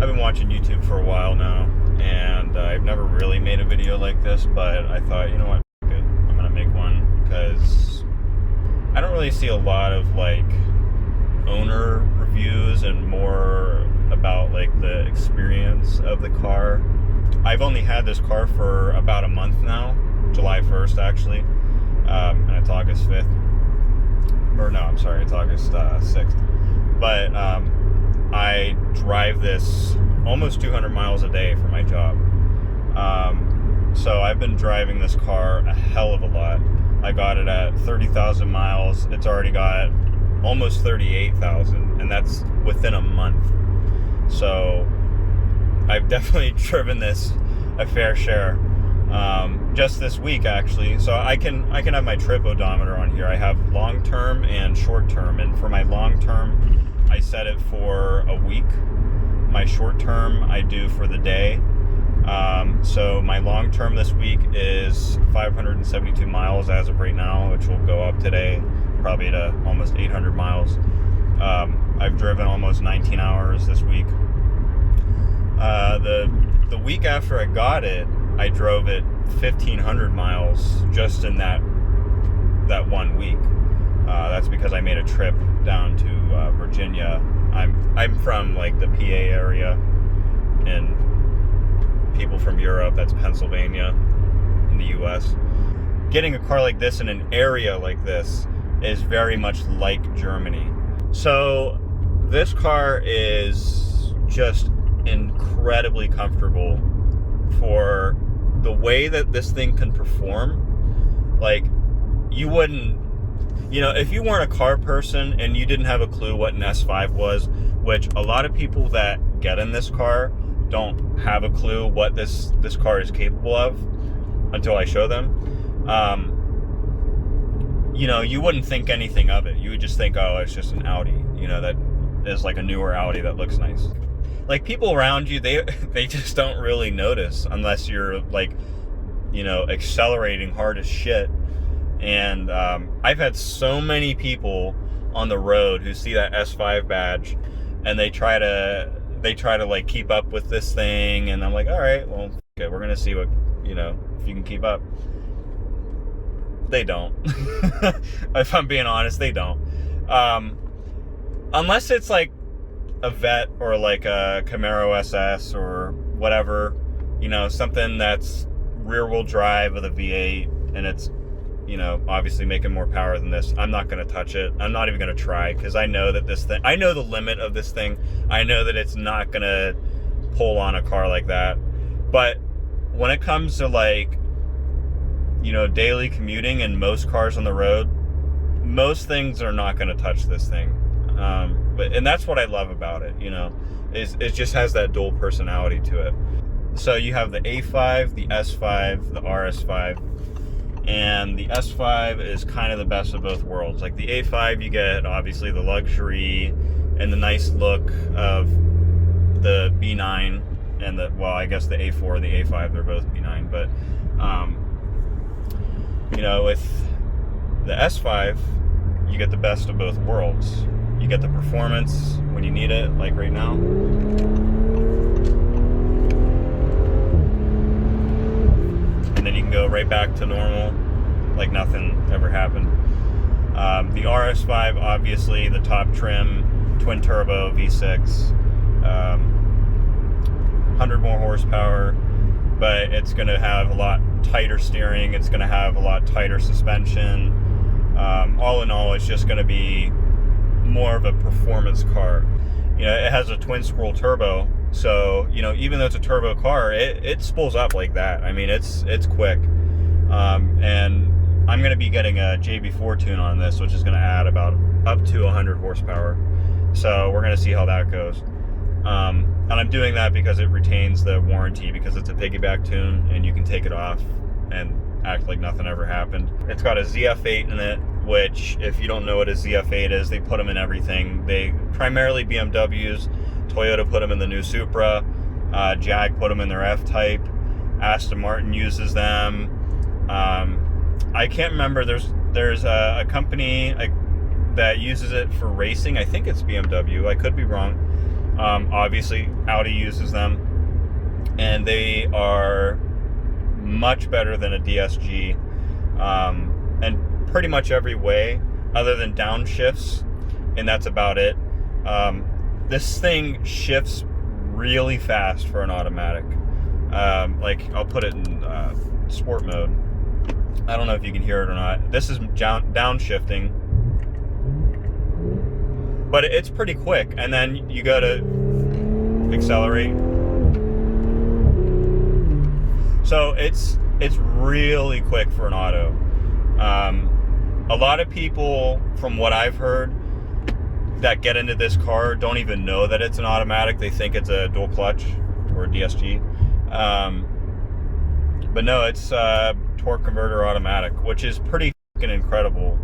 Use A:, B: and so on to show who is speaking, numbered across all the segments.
A: I've been watching YouTube for a while now, and I've never really made a video like this, but I thought, you know what, f*** it. I'm gonna make one, because I don't really see a lot of, like, owner reviews and more about, like, the experience of the car. I've only had this car for about a month now, July 1st, actually, and it's August 5th. Or no, I'm sorry, it's August 6th. But I drive this almost 200 miles a day for my job. So I've been driving this car a hell of a lot. I got it at 30,000 miles. It's already got almost 38,000, and that's within a month. So I've definitely driven this a fair share. Just this week, actually. So I can have my trip odometer on here. I have long term and short term, and for my long term, I set it for a week. My short term I do for the day. So my long term this week is 572 miles as of right now, which will go up today, probably to almost 800 miles. I've driven almost 19 hours this week. The week after I got it, I drove it 1,500 miles just in that 1 week. That's because I made a trip down to Virginia. I'm from like the PA area, and people from Europe, that's Pennsylvania in the US. Getting a car like this in an area like this is very much like Germany. So this car is just incredibly comfortable for the way that this thing can perform. Like, you wouldn't, if you weren't a car person and you didn't have a clue what an S5 was, which a lot of people that get in this car don't have a clue what this car is capable of until I show them. You wouldn't think anything of it. You would just think, oh, it's just an Audi, that is like a newer Audi that looks nice. Like, people around you, they just don't really notice unless you're like, accelerating hard as shit. And I've had so many people on the road who see that S5 badge, and they try to like keep up with this thing, and I'm like, all right, well, okay, we're gonna see what, if you can keep up. They don't. If I'm being honest, they don't. Unless it's like a Vet or like a Camaro SS or whatever, something that's rear wheel drive with a V8, and it's, obviously making more power than this. I'm not going to touch it. I'm not even going to try, because I know that I know the limit of this thing. I know that it's not going to pull on a car like that. But when it comes to like, daily commuting and most cars on the road, most things are not going to touch this thing. And that's what I love about it, is it just has that dual personality to it. So you have the A5, the S5, the RS5, and the S5 is kind of the best of both worlds. Like the A5, you get obviously the luxury and the nice look of the B9 and I guess the A4 and the A5, they're both B9, but with the S5, you get the best of both worlds. You get the performance when you need it, like right now. And then you can go right back to normal, like nothing ever happened. The RS5, obviously, the top trim, twin turbo V6, 100 more horsepower, but it's going to have a lot tighter steering. It's going to have a lot tighter suspension. All in all, it's just going to be more of a performance car. It has a twin scroll turbo, so even though it's a turbo car, it spools up like that. I mean, it's quick. And I'm going to be getting a JB4 tune on this, which is going to add about up to 100 horsepower. So we're going to see how that goes. And I'm doing that because it retains the warranty, because it's a piggyback tune and you can take it off and act like nothing ever happened. It's got a ZF8 in it, which, if you don't know what a ZF8 is, they put them in everything. They primarily BMWs. Toyota put them in the new Supra. Jag put them in their F-Type. Aston Martin uses them. I can't remember. There's a company that uses it for racing. I think it's BMW. I could be wrong. Obviously, Audi uses them, and they are much better than a DSG, and pretty much every way, other than downshifts, and that's about it. This thing shifts really fast for an automatic. Like, I'll put it in sport mode. I don't know if you can hear it or not. This is downshifting, but it's pretty quick. And then you go to accelerate. So it's really quick for an auto. A lot of people, from what I've heard, that get into this car don't even know that it's an automatic. They think it's a dual clutch or a DSG. But no, it's torque converter automatic, which is pretty fucking incredible.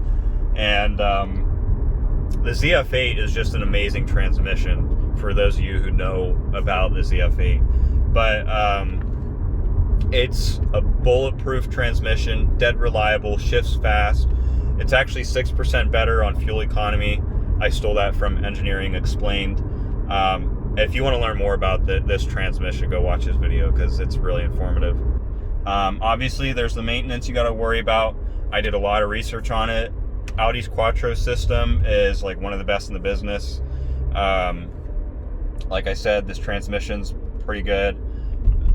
A: And the ZF8 is just an amazing transmission for those of you who know about the ZF8. But it's a bulletproof transmission, dead reliable, shifts fast. It's actually 6% better on fuel economy. I stole that from Engineering Explained. If you want to learn more about this transmission, go watch this video because it's really informative. Obviously, there's the maintenance you got to worry about. I did a lot of research on it. Audi's Quattro system is like one of the best in the business. Like I said, this transmission's pretty good.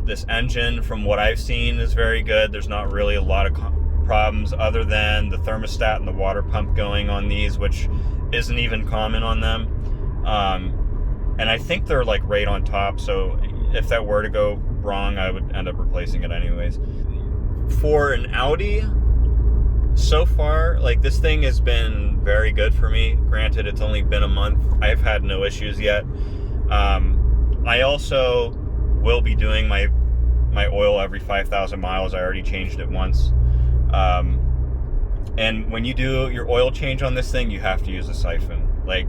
A: This engine, from what I've seen, is very good. There's not really a lot of problems other than the thermostat and the water pump going on these, which isn't even common on them. And I think they're like right on top, so if that were to go wrong, I would end up replacing it anyways. For an Audi, so far, like, this thing has been very good for me. Granted, it's only been a month. I've had no issues yet. I also will be doing my oil every 5,000 miles. I already changed it once. And when you do your oil change on this thing, you have to use a siphon. Like,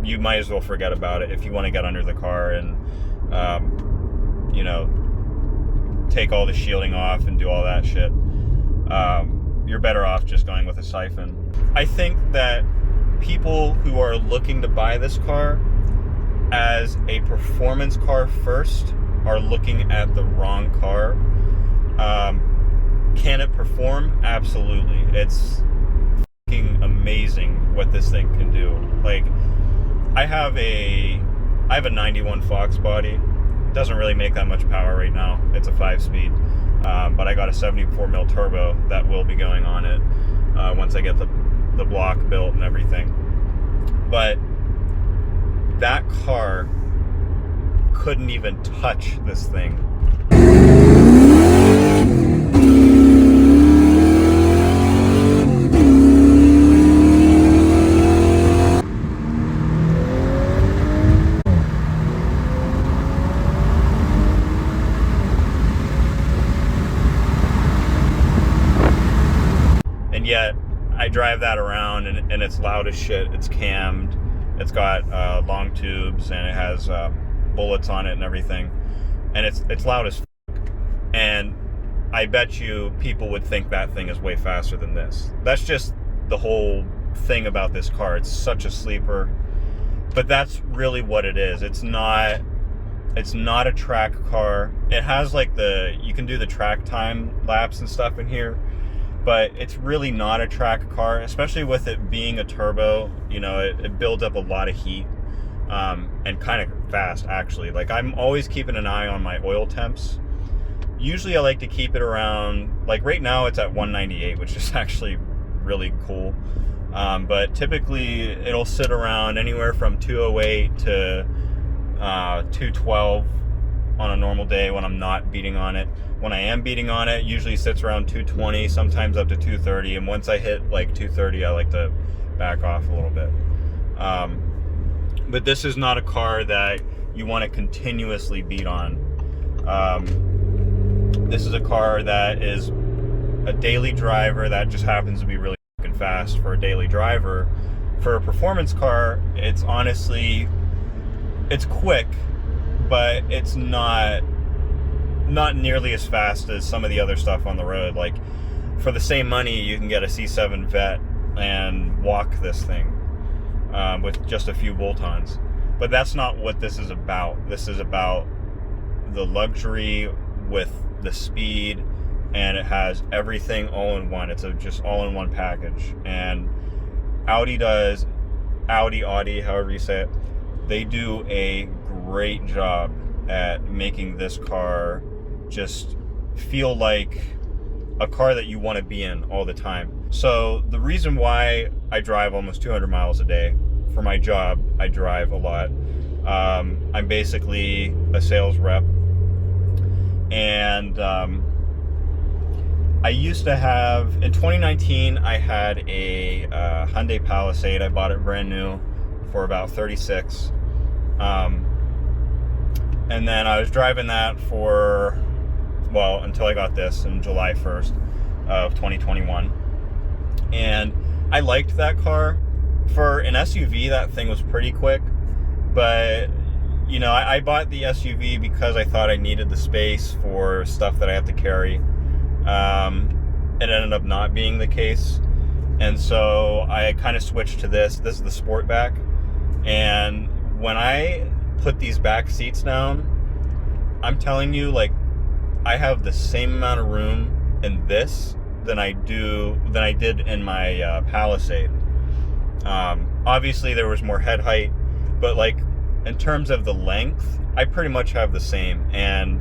A: you might as well forget about it if you want to get under the car and, you know, take all the shielding off and do all that shit. You're better off just going with a siphon. I think that people who are looking to buy this car as a performance car first are looking at the wrong car. Can it perform? Absolutely. It's fucking amazing what this thing can do. Like, I have a 91 Fox body. It doesn't really make that much power right now. It's a 5-speed. But I got a 74 mil turbo that will be going on it once I get the block built and everything. But that car couldn't even touch this thing. And yet, I drive that around and it's loud as shit. It's cammed. It's got long tubes and it has bullets on it and everything. And it's loud as fuck. And I bet you people would think that thing is way faster than this. That's just the whole thing about this car. It's such a sleeper. But that's really what it is. It's not a track car. It has like you can do the track time lapse and stuff in here. But it's really not a track car, especially with it being a turbo. You know, it builds up a lot of heat, and kind of fast, actually. Like, I'm always keeping an eye on my oil temps. Usually I like to keep it around, like right now it's at 198, which is actually really cool. But typically it'll sit around anywhere from 208 to 212 on a normal day when I'm not beating on it. When I am beating on it, usually sits around 220, sometimes up to 230. And once I hit like 230, I like to back off a little bit. But this is not a car that you want to continuously beat on. This is a car that is a daily driver that just happens to be really fucking fast for a daily driver. For a performance car, it's honestly, it's quick, but it's not nearly as fast as some of the other stuff on the road. Like, for the same money, you can get a C7 Vet and walk this thing with just a few bolt-ons. But that's not what this is about. This is about the luxury with the speed, and it has everything all in one. It's a just all in one package. And Audi, however you say it, they do a great job at making this car just feel like a car that you want to be in all the time. So the reason why I drive almost 200 miles a day, for my job, I drive a lot. I'm basically a sales rep. And I used to have, in 2019, I had a Hyundai Palisade. I bought it brand new for about $36. And then I was driving that for, well, until I got this in July 1st of 2021. And I liked that car. For an SUV, that thing was pretty quick. But, you know, I bought the SUV because I thought I needed the space for stuff that I have to carry. It ended up not being the case. And so I kind of switched to this. This is the Sportback. And when I put these back seats down, I'm telling you, like, I have the same amount of room in this than I did in my Palisade. Obviously there was more head height, but like in terms of the length, I pretty much have the same, and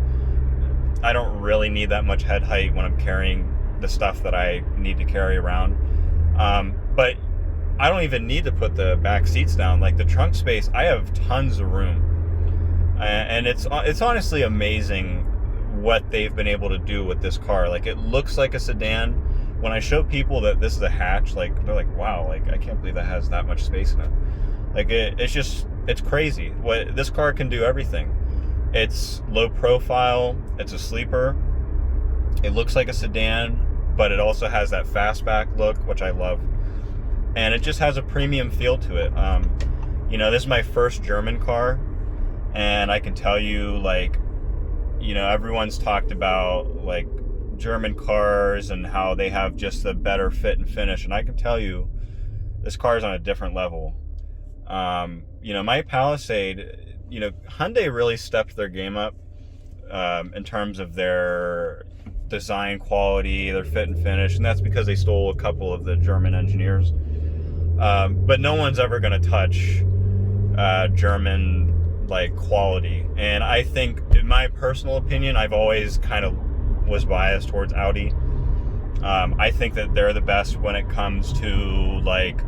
A: I don't really need that much head height when I'm carrying the stuff that I need to carry around. But I don't even need to put the back seats down. Like the trunk space, I have tons of room. And it's honestly amazing what they've been able to do with this car. Like, it looks like a sedan. When I show people that this is a hatch, like, they're like, wow, like, I can't believe that has that much space in it. Like, it's crazy. What this car can do, everything. It's low profile, it's a sleeper, it looks like a sedan, but it also has that fastback look, which I love. And it just has a premium feel to it. You know, this is my first German car, and I can tell you, like, you know, everyone's talked about, like, German cars and how they have just a better fit and finish, and I can tell you, this car is on a different level. You know, my Palisade, you know, Hyundai really stepped their game up in terms of their design quality, their fit and finish, and that's because they stole a couple of the German engineers. But no one's ever going to touch German, like, quality. And I think, in my personal opinion, I've always kind of was biased towards Audi. I think that they're the best when it comes to, like,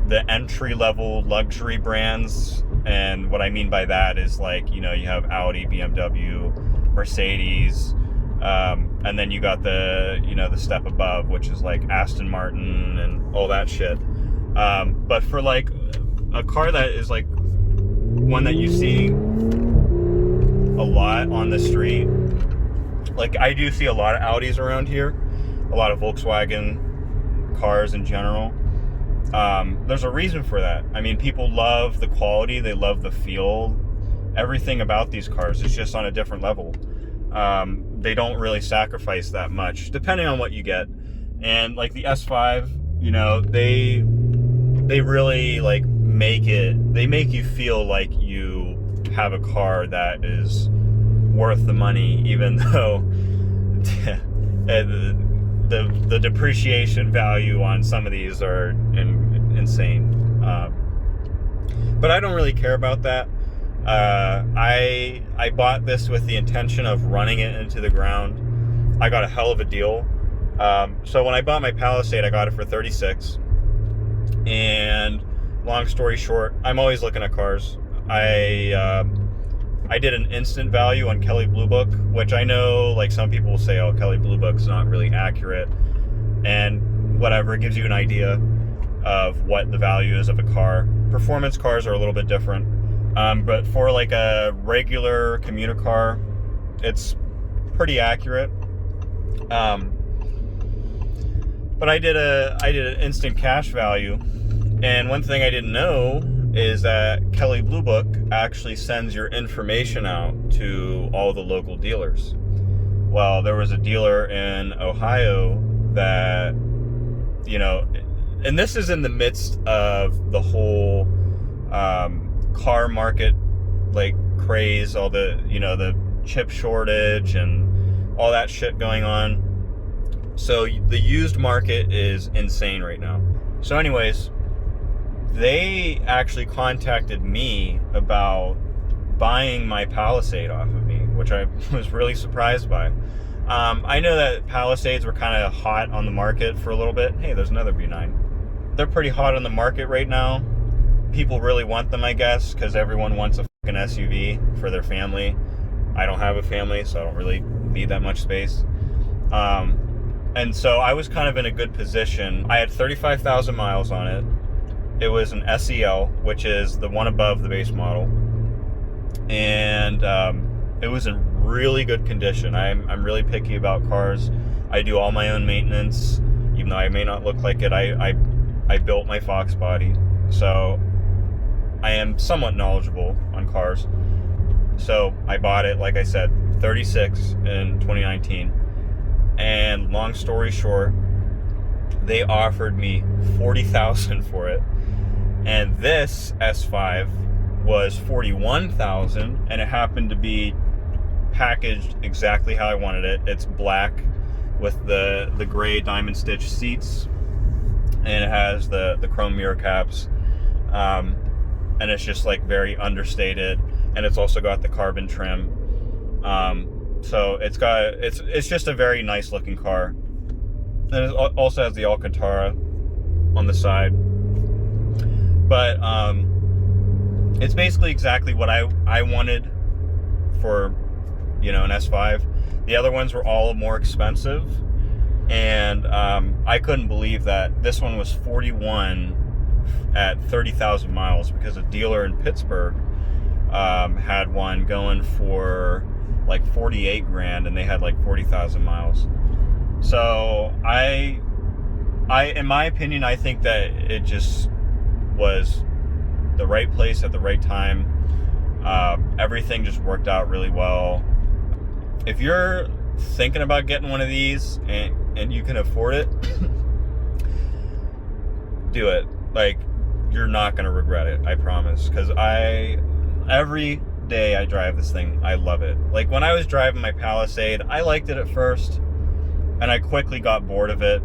A: the entry-level luxury brands. And what I mean by that is, like, you know, you have Audi, BMW, Mercedes, and then you got the, you know, the step above, which is like Aston Martin and all that shit. But for, like, a car that is like one that you see a lot on the street, like, I do see a lot of Audis around here, a lot of Volkswagen cars in general. There's a reason for that. I mean, people love the quality, they love the feel. Everything about these cars is just on a different level. They don't really sacrifice that much, depending on what you get. And, like, the S5, you know, they really, like, make you feel like you have a car that is worth the money, even though the depreciation value on some of these are insane. But I don't really care about that. I bought this with the intention of running it into the ground. I got a hell of a deal. So when I bought my Palisade, I got it for $36. And long story short, I'm always looking at cars. I did an instant value on Kelley Blue Book, which I know, like, some people will say, oh, Kelley Blue Book's not really accurate, and whatever, it gives you an idea of what the value is of a car. Performance cars are a little bit different, but for, like, a regular commuter car, it's pretty accurate. But I did an instant cash value, and one thing I didn't know is that Kelley Blue Book actually sends your information out to all the local dealers. Well, there was a dealer in Ohio that, you know, and this is in the midst of the whole car market like craze, all the, the chip shortage and all that shit going on. So the used market is insane right now. So anyways, they actually contacted me about buying my Palisade off of me, which I was really surprised by. I know that Palisades were kind of hot on the market for a little bit. Hey, there's another B9. They're pretty hot on the market right now. People really want them, I guess, because everyone wants a fucking SUV for their family. I don't have a family, so I don't really need that much space. And so I was kind of in a good position. I had 35,000 miles on it. It was an SEL, which is the one above the base model. And it was in really good condition. I'm really picky about cars. I do all my own maintenance, even though I may not look like it. I built my Fox body, so I am somewhat knowledgeable on cars. So I bought it, like I said, 36 in 2019. And long story short, they offered me $40,000 for it. And this S5 was $41,000, and it happened to be packaged exactly how I wanted it. It's black with the gray diamond stitch seats, and it has the chrome mirror caps, and it's just like very understated, and it's also got the carbon trim. So it's just a very nice looking car, and it also has the Alcantara on the side. But it's basically exactly what I wanted for, an S5. The other ones were all more expensive, and I couldn't believe that this one was 41 at 30,000 miles, because a dealer in Pittsburgh had one going for like 48 grand, and they had like 40,000 miles. So I in my opinion, I think that it just was the right place at the right time. Everything just worked out really well. If you're thinking about getting one of these and you can afford it, do it. Like, you're not going to regret it, I promise. Because every day I drive this thing, I love it. Like, when I was driving my Palisade, I liked it at first, and I quickly got bored of it.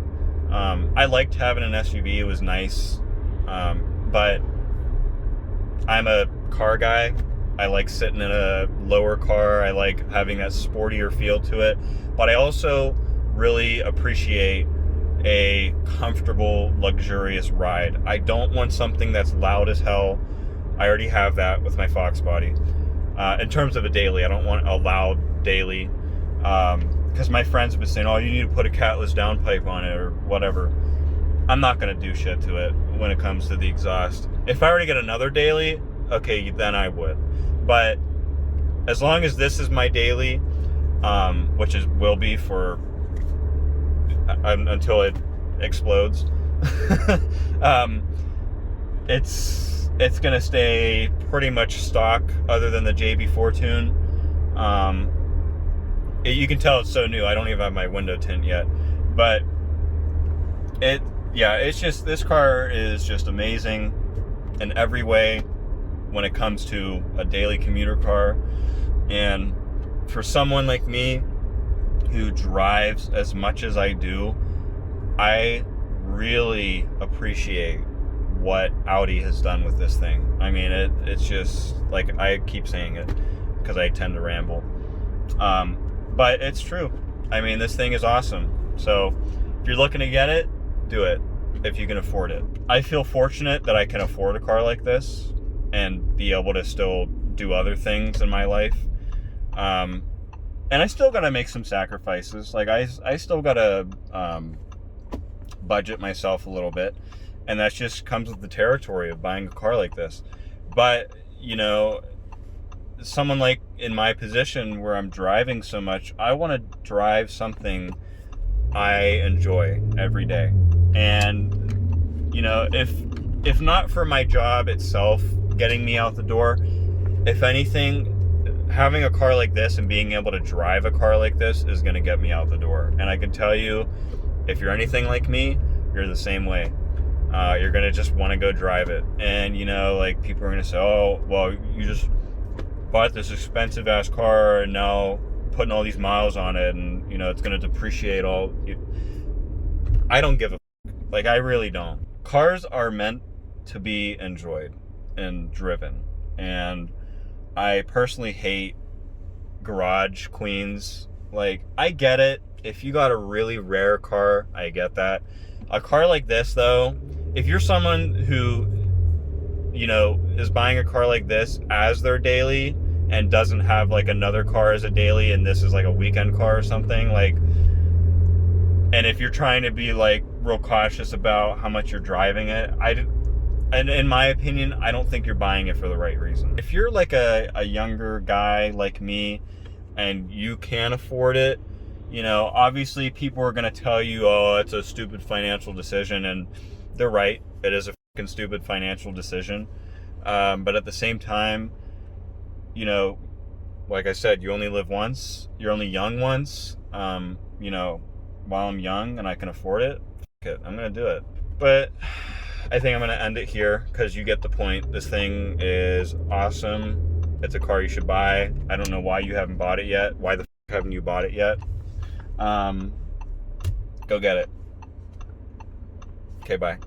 A: I liked having an SUV, it was nice. But I'm a car guy. I like sitting in a lower car. I like having that sportier feel to it. But I also really appreciate a comfortable, luxurious ride. I don't want something that's loud as hell. I already have that with my Fox body. In terms of a daily, I don't want a loud daily. Because my friends have been saying, oh, you need to put a catless downpipe on it or whatever. I'm not going to do shit to it when it comes to the exhaust. If I were to get another daily, okay, then I would. But as long as this is my daily, which will be for until it explodes, it's gonna stay pretty much stock, other than the JB4 tune. You can tell it's so new. I don't even have my window tint yet, but it's just, this car is just amazing in every way when it comes to a daily commuter car. And for someone like me who drives as much as I do, I really appreciate what Audi has done with this thing. I mean, it's just, like, I keep saying it because I tend to ramble. But it's true. I mean, this thing is awesome. So if you're looking to get it, do it if you can afford it. I feel fortunate that I can afford a car like this and be able to still do other things in my life. And I still gotta make some sacrifices. Like, I still gotta budget myself a little bit, and that just comes with the territory of buying a car like this. But, someone like in my position where I'm driving so much, I want to drive something I enjoy every day. And, if not for my job itself getting me out the door, if anything, having a car like this and being able to drive a car like this is going to get me out the door. And I can tell you, if you're anything like me, you're the same way. You're gonna just want to go drive it, and like people are gonna say, "Oh, well, you just bought this expensive ass car, and now putting all these miles on it, and it's gonna depreciate all." I don't give a like. I really don't. Cars are meant to be enjoyed and driven, and I personally hate garage queens. Like, I get it. If you got a really rare car, I get that. A car like this, though, if you're someone who, is buying a car like this as their daily and doesn't have like another car as a daily and this is like a weekend car or something, like, and if you're trying to be like real cautious about how much you're driving it, and in my opinion, I don't think you're buying it for the right reason. If you're like a younger guy like me and you can afford it, obviously people are going to tell you, oh, it's a stupid financial decision, and they're right. It is a fucking stupid financial decision. But at the same time, like I said, you only live once. You're only young once. While I'm young and I can afford it, fuck it, I'm going to do it. But I think I'm going to end it here because you get the point. This thing is awesome. It's a car you should buy. I don't know why you haven't bought it yet. Why the fuck haven't you bought it yet? Go get it. Okay, bye.